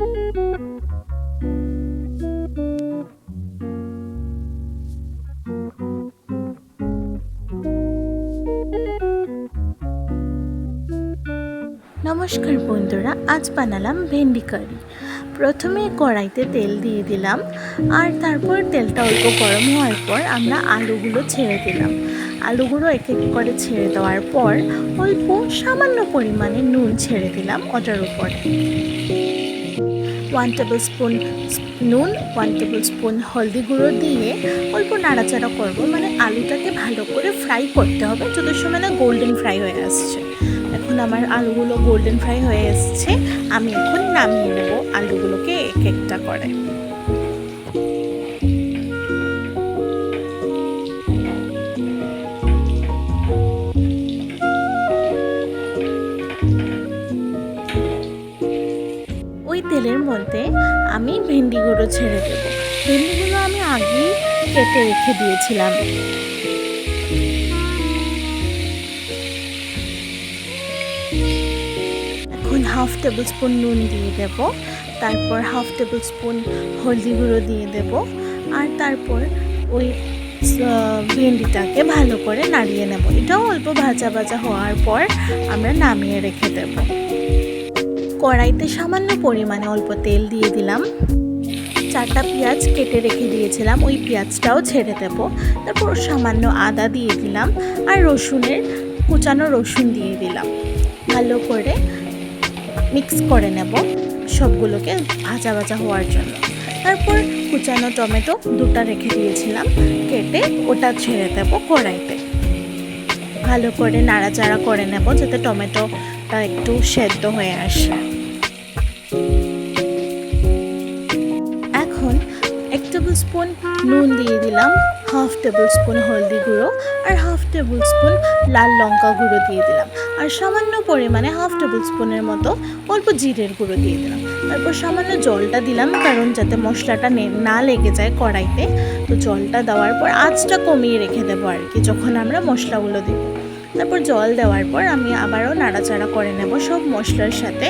নমস্কার বন্ধুরা, আজ বানালাম ভেন্ডি কারি। প্রথমে কড়াইতে তেল দিয়ে দিলাম, আর তারপর তেলটা অল্প গরম হওয়ার পর আমরা আলুগুলো ছেড়ে দিলাম। আলুগুলো এক এক করে ছেড়ে দেওয়ার পর অল্প সামান্য পরিমাণে নুন ছেড়ে দিলাম ওটার উপরে। 1 টেবিল স্পুন নুন, 1 টেবিল স্পুন হলদি গুঁড়ো দিয়ে অল্প নাড়াচাড়া করব, মানে আলুটাকে ভালো করে ফ্রাই করতে হবে যত সময় না গোল্ডেন ফ্রাই হয়ে আসছে। এখন আমার আলুগুলো গোল্ডেন ফ্রাই হয়ে এসছে, আমি এখন নামিয়ে নেব আলুগুলোকে এক একটা করে। ওই তেলের মধ্যে আমি ভেন্ডিগুলো ছেড়ে দেবো। ভেন্ডিগুলো আমি আগেই কেটে রেখে দিয়েছিলাম। এখন 1/2 টেবিল স্পুন নুন দিয়ে দেব, তারপর 1/2 টেবিল স্পুন হলদি গুঁড়ো দিয়ে দেব, আর তারপর ওই ভেন্ডিটাকে ভালো করে নাড়িয়ে নেব। এটাও অল্প ভাজা ভাজা হওয়ার পর আমরা নামিয়ে রেখে দেব। কড়াইতে সামান্য পরিমাণে অল্প তেল দিয়ে দিলাম। 4টা পেঁয়াজ কেটে রেখে দিয়েছিলাম, ওই পেঁয়াজটাও ছেড়ে দেব। তারপর সামান্য আদা দিয়ে দিলাম, আর কুচানো রসুন দিয়ে দিলাম। ভালো করে মিক্স করে নেব সবগুলোকে ভাজা ভাজা হওয়ার জন্য। তারপর কুচানো টমেটো 2টা রেখে দিয়েছিলাম কেটে, ওটা ছেড়ে দেব কড়াইতে। ভালো করে নাড়াচাড়া করে নেব যাতে টমেটোটা একটু সেদ্ধ হয়ে আসে। এখন 1 টেবিল স্পুন নুন দিয়ে দিলাম, 1/2 টেবিল স্পুন হলদি গুঁড়ো, আর 1/2 টেবিল স্পুন লাল লঙ্কা গুঁড়ো দিয়ে দিলাম, আর সামান্য পরিমাণে 1/2 টেবিল স্পুনের মতো অল্প জিরের গুঁড়ো দিয়ে দিলাম। তারপর সামান্য জলটা দিলাম, কারণ যাতে মশলাটা না লেগে যায় কড়াইতে। তো জলটা দেওয়ার পর আঁচটা কমিয়ে রেখে দেবো আর কি, যখন আমরা মশলাগুলো দিব। তারপর জল দেওয়ার পর আমি আবারও নাড়াচাড়া করে নেব সব মশলার সাথে,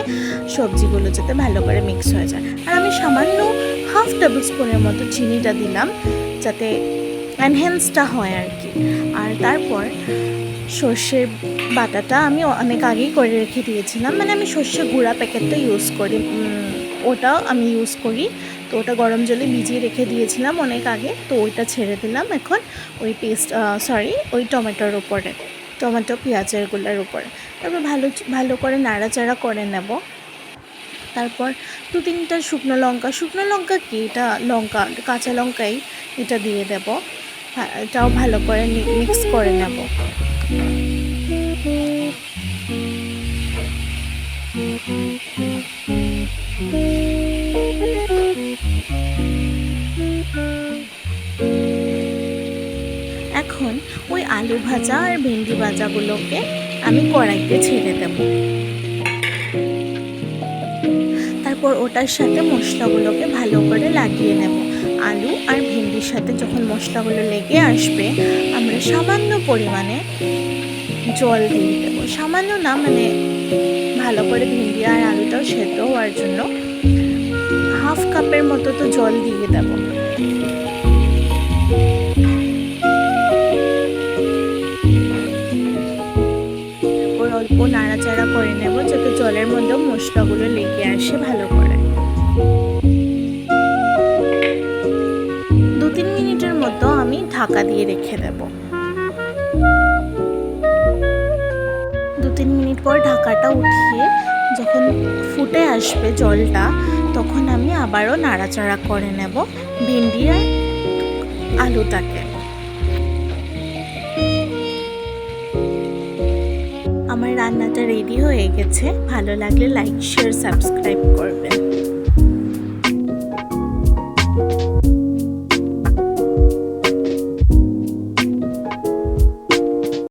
সবজিগুলো যাতে ভালো করে মিক্স হয়ে যায়। আর আমি সামান্য 1/2 টেবিল স্পুনের মতো চিনিটা দিলাম যাতে এনহ্যান্সটা হয় আর কি। আর তারপর সর্ষের বাটাটা আমি অনেক আগেই করে রেখে দিয়েছিলাম, মানে আমি সর্ষে গুঁড়া প্যাকেটটা ইউজ করি, ওটাও আমি ইউজ করি। তো ওটা গরম জলে ভিজিয়ে রেখে দিয়েছিলাম অনেক আগে, তো ওইটা ছেড়ে দিলাম এখন ওই ওই টমেটোর উপরে, টমেটো পেঁয়াজের গুলোর উপরে। তারপর ভালো করে নাড়াচাড়া করে নেব। তারপর 2-3টা শুকনো লঙ্কা কি এটা কাঁচা লঙ্কাই এটা দিয়ে দেব। এটাও ভালো করে মিক্স করে নেব। এখন ওই আলু ভাজা আর ভেন্ডি ভাজাগুলোকে আমি কড়াইতে ছেড়ে দেব। তারপর ওটার সাথে মশলাগুলোকে ভালো করে লাগিয়ে নেব। আলু আর ভেন্ডির সাথে যখন মশলাগুলো লেগে আসবে, আমরা সামান্য পরিমাণে জল দিয়ে দেবো। সামান্য না, মানে ভালো করে ভেন্ডি আর আলুটাও সেদ্ধ হওয়ার জন্য 1/2 কাপের মতো তো জল দিয়ে দেবো। অল্প নাড়াচাড়া করে নেব যাতে জলের মধ্যেও মশলাগুলো লেগে আসে ভালো করে। 2-3 মিনিটের মতো আমি ঢাকা দিয়ে রেখে দেব। 2-3 মিনিট পর ঢাকাটা উঠিয়ে যখন ফুটে আসবে জলটা, তখন আমি আবারও নাড়াচাড়া করে নেব ভেন্ডি আর আলুটাকে। আমার রান্নাটা রেডি হয়ে গেছে। ভালো লাগলে লাইক, শেয়ার, সাবস্ক্রাইব করবেন।